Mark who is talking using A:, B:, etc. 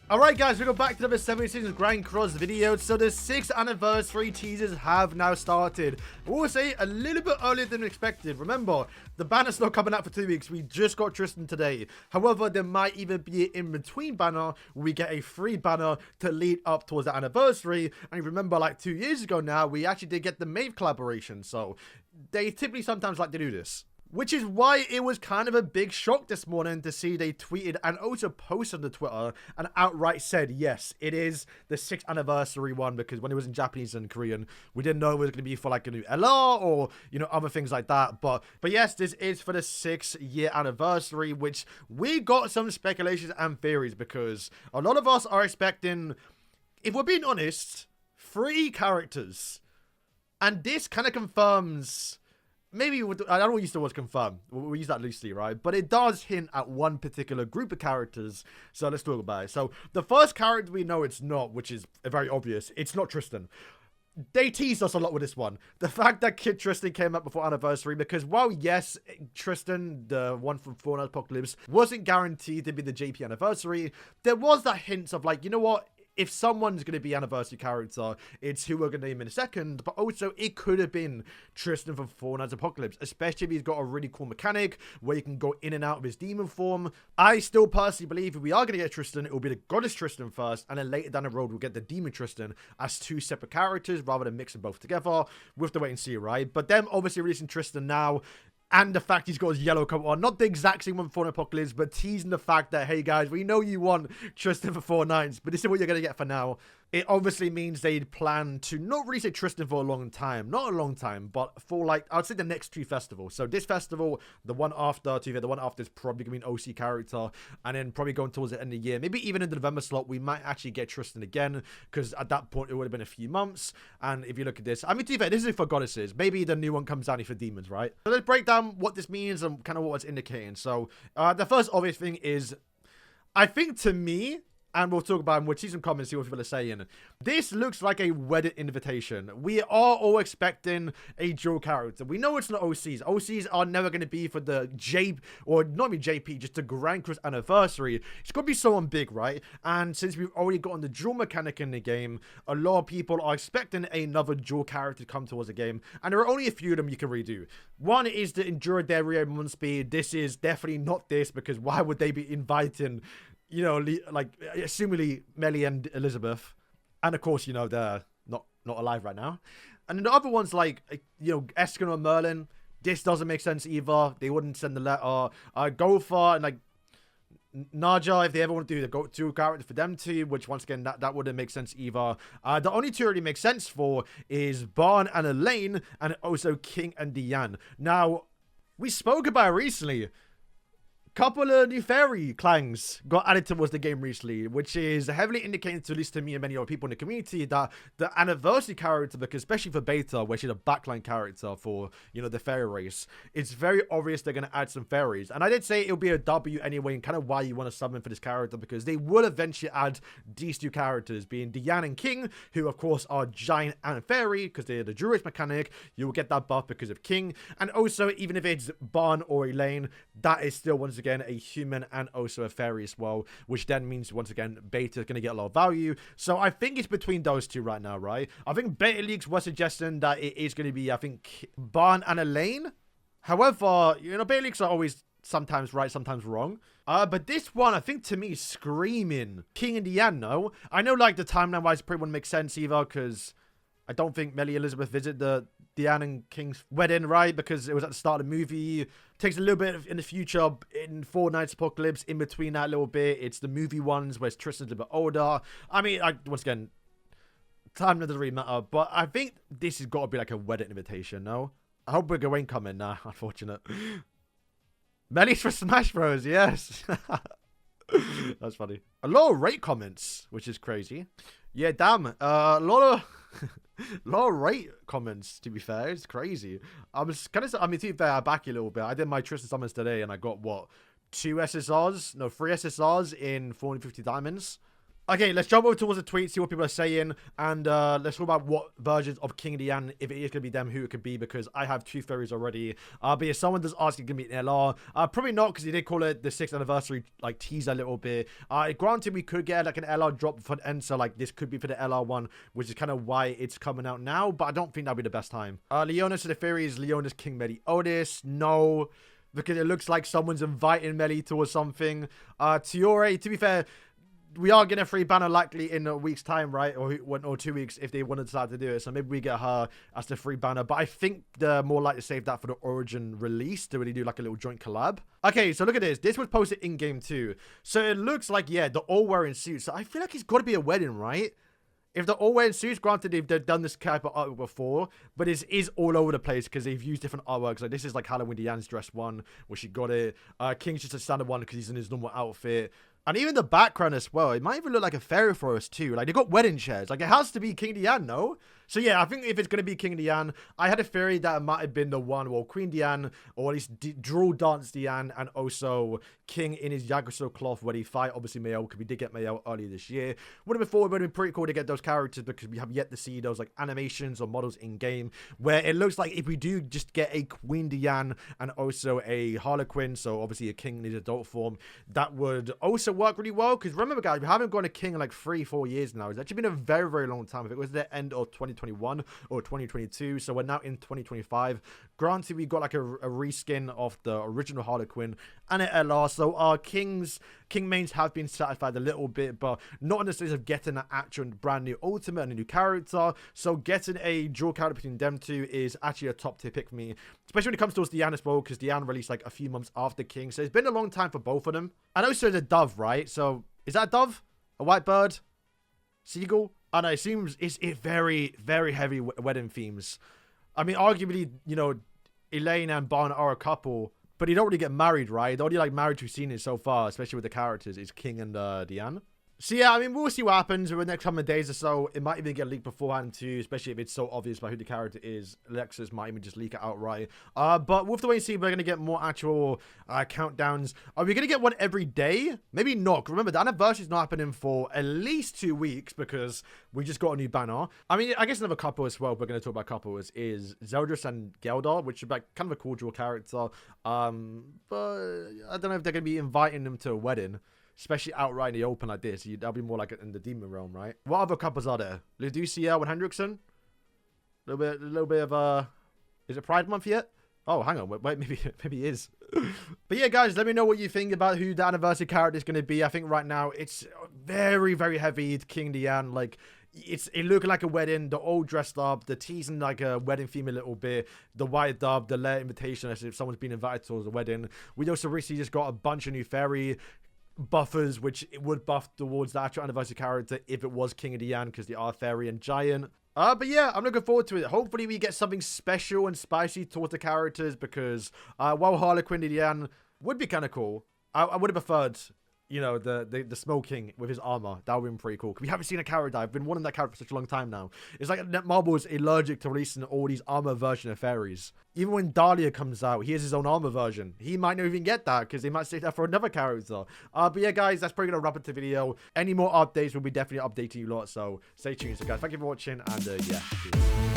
A: Alright guys, we go back to number 76 Grand Cross video. So the 6th anniversary teasers have now started. I will say a little bit earlier than expected. Remember, the banner's not coming out for 2 weeks. We just got Tristan today. However, there might even be an in-between banner where we get a free banner to lead up towards the anniversary. And remember, like 2 years ago now, we actually did get the Maeve collaboration. So they typically sometimes like to do this. Which is why it was kind of a big shock this morning to see they tweeted and also posted on Twitter and outright said, yes, it is the 6th anniversary one, because when it was in Japanese and Korean, we didn't know it was going to be for like a new LR or, you know, other things like that. But yes, this is for the 6th-year anniversary, which we got some speculations and theories because a lot of us are expecting, if we're being honest, 3 characters. And this kind of confirms... Maybe, I don't use the word confirm. We use that loosely, right? But it does hint at one particular group of characters. So let's talk about it. So the first character we know it's not, which is very obvious. It's not Tristan. They teased us a lot with this one. The fact that Kid Tristan came up before anniversary, because while yes, Tristan, the one from Four Nights Apocalypse, wasn't guaranteed to be the JP anniversary, there was that hint of like, you know what? If someone's going to be anniversary character, it's who we're going to name in a second. But also, it could have been Tristan from Four Nights Apocalypse, especially if he's got a really cool mechanic where you can go in and out of his demon form. I still personally believe if we are going to get Tristan, it will be the Goddess Tristan first, and then later down the road, we'll get the Demon Tristan as 2 separate characters rather than mixing both together. We'll have to wait and see, right? But them obviously releasing Tristan now, and the fact he's got his yellow coat on. Not the exact same one for an Apocalypse, but teasing the fact that, hey guys, we know you want Tristan for 4 nights, but this is what you're going to get for now. It obviously means they'd plan to not release a Tristan for a long time. Not a long time, but for like, I'd say the next 2 festivals. So this festival, the one after, the one after is probably going to be an OC character. And then probably going towards the end of the year, maybe even in the November slot, we might actually get Tristan again. Because at that point, it would have been a few months. And if you look at this, I mean, to be fair, this is for goddesses. Maybe the new one comes down for demons, right? So let's break down what this means and kind of what it's indicating. So the first obvious thing is, I think to me, and we'll talk about it, we'll see some comments, see what people are saying. This looks like a wedded invitation. We are all expecting a dual character. We know it's not OCs. OCs are never going to be for the or not even JP, just the Grand Cross anniversary. It's going to be someone big, right? And since we've already gotten the dual mechanic in the game, a lot of people are expecting another dual character to come towards the game. And there are only a few of them you can redo. One is the Endura Dario Mon Speed. This is definitely not this, because why would they be inviting, you know, like, assumingly Melly and Elizabeth. And of course, you know, they're not alive right now. And then the other ones like, you know, Eskin or Merlin. This doesn't make sense either. They wouldn't send the letter. Gopher and like Naja, if they ever want to do the go-to character for them too, which once again, that wouldn't make sense either. The only 2 really make sense for is Barn and Elaine, and also King and Diane. Now, we spoke about it recently. Couple of new fairy clangs got added towards the game recently, which is heavily indicating, to at least to me and many other people in the community, that the anniversary character, because especially for beta, where she's a backline character for, you know, the fairy race, it's very obvious they're going to add some fairies. And I did say it'll be a W anyway, and kind of why you want to summon for this character, because they will eventually add these 2 characters, being Diane and King, who of course are giant and fairy, because they're the Druid mechanic. You will get that buff because of King. And also, even if it's Barn or Elaine, that is still, once again, a human and also a fairy as well, which then means, once again, beta is going to get a lot of value. So I think it's between those 2 right now, right? I think beta leaks were suggesting that it is going to be, I think, Barn and Elaine. However, you know, beta leaks are always sometimes right, sometimes wrong. But this one, I think, to me, is screaming King and Diane, no? I know, like, the timeline-wise, probably wouldn't make sense either, because I don't think Melly Elizabeth visited the Diane and King's wedding, right? Because it was at the start of the movie. It takes a little bit in the future, in Four Nights Apocalypse, in between that little bit. It's the movie ones where Tristan's a bit older. I mean, once again, time doesn't really matter. But I think this has got to be like a wedding invitation, no? I hope we're going coming. Nah, unfortunate. Melly's for Smash Bros, yes. That's funny. A lot of rate comments, which is crazy. Yeah, damn. A lot of rate comments, to be fair. It's crazy. I was kind of, I mean, to be fair, I back you a little bit. I did my Tristan summons today, and I got, what, 2 SSRs? No, 3 SSRs in 450 diamonds. Okay, let's jump over towards the tweet, see what people are saying, and let's talk about what versions of King Diane, if it is going to be them, who it could be, because I have 2 fairies already. But if someone does ask, it's going to be an LR. Probably not, because he did call it the 6th anniversary, like, teaser a little bit. Granted, we could get, like, an LR drop for the end, so, like, this could be for the LR one, which is kind of why it's coming out now, but I don't think that'll be the best time. Leonis to the fairies, Leonis King Medi Otis, no, because it looks like someone's inviting Meli towards something. Tiore, to be fair, we are getting a free banner likely in a week's time, right? Or 2 weeks if they want to decide to do it. So maybe we get her as the free banner. But I think they're more likely to save that for the Origin release to really do like a little joint collab. Okay, so look at this. This was posted in-game too. So it looks like, yeah, they're all wearing suits. So I feel like it's got to be a wedding, right? If they're all wearing suits, granted, they've done this type of artwork before, but it is all over the place because they've used different artworks. Like, this is like Halloween Diane's dress one, where she got it. King's just a standard one because he's in his normal outfit. And even the background as well, it might even look like a fairy forest too. Like, they got wedding chairs. Like, it has to be King Diane, no? So yeah, I think if it's going to be King Diane, I had a theory that it might have been the one, well, Queen Diane, or at least Drool Dance Diane, and also King in his Yakuza cloth where he fight, obviously, Mayo, because we did get Mayo earlier this year. Would have been forward, would have been pretty cool to get those characters, because we have yet to see those, like, animations or models in-game, where it looks like if we do just get a Queen Diane and also a Harlequin, so obviously a King in his adult form, that would also work really well, because remember, guys, we haven't got a King in, like, 3-4 years now. It's actually been a very, very long time. If it was the end of 2021 or 2022, so we're now in 2025. Granted, we got like a reskin of the original Harlequin and an LR, so our King mains have been satisfied a little bit, but not in the sense of getting an actual brand new ultimate and a new character. So getting a dual character between them two is actually a top tier pick for me, especially when it comes towards Diane as well, because Diane released like a few months after King, so it's been a long time for both of them. And also the dove, right? So is that a dove? A white bird? Seagull? And it seems it's very, very heavy wedding themes. I mean, arguably, you know, Elaine and Barn are a couple, but they don't really get married, right? The only like marriage we've seen it so far, especially with the characters, is King and Diane. So yeah, I mean, we'll see what happens over the next couple of days or so. It might even get leaked beforehand too, especially if it's so obvious about who the character is. Lexus might even just leak it outright. But we'll have to wait and see if we're going to get more actual countdowns. Are we going to get one every day? Maybe not. Remember, the anniversary is not happening for at least 2 weeks because we just got a new banner. I mean, I guess another couple as well, we're going to talk about couples, is Zeldris and Geldar, which is like kind of a cool dual character. But I don't know if they're going to be inviting them to a wedding. Especially outright in the open like this. That'll be more like in the demon realm, right? What other couples are there? Luducia and Hendrickson? A little bit of is it Pride Month yet? Oh, hang on. Wait, maybe it is. But yeah, guys, let me know what you think about who the anniversary character is going to be. I think right now it's very, very heavy King Diane. Like, it looking like a wedding. They're all dressed up. They're teasing like a wedding theme a little bit. The white dove, the layer invitation as if someone's been invited towards a wedding. We also recently just got a bunch of new fairy buffers, which it would buff towards the actual anniversary character if it was King of Diane, because they are fairy and giant. But yeah, I'm looking forward to it. Hopefully we get something special and spicy towards the characters, because while Harlequin and Diane would be kind of cool, I would have preferred, you know, the Smoking with his armor. That would have been pretty cool. We haven't seen a character. I've been wanting that character for such a long time now. It's like Netmarble is allergic to releasing all these armor version of fairies. Even when Dahlia comes out, he has his own armor version. He might not even get that because they might save that for another character. But yeah, guys, that's probably going to wrap up the video. Any more updates, we'll be definitely updating you lot. So stay tuned. So guys, thank you for watching, and yeah. Cheers.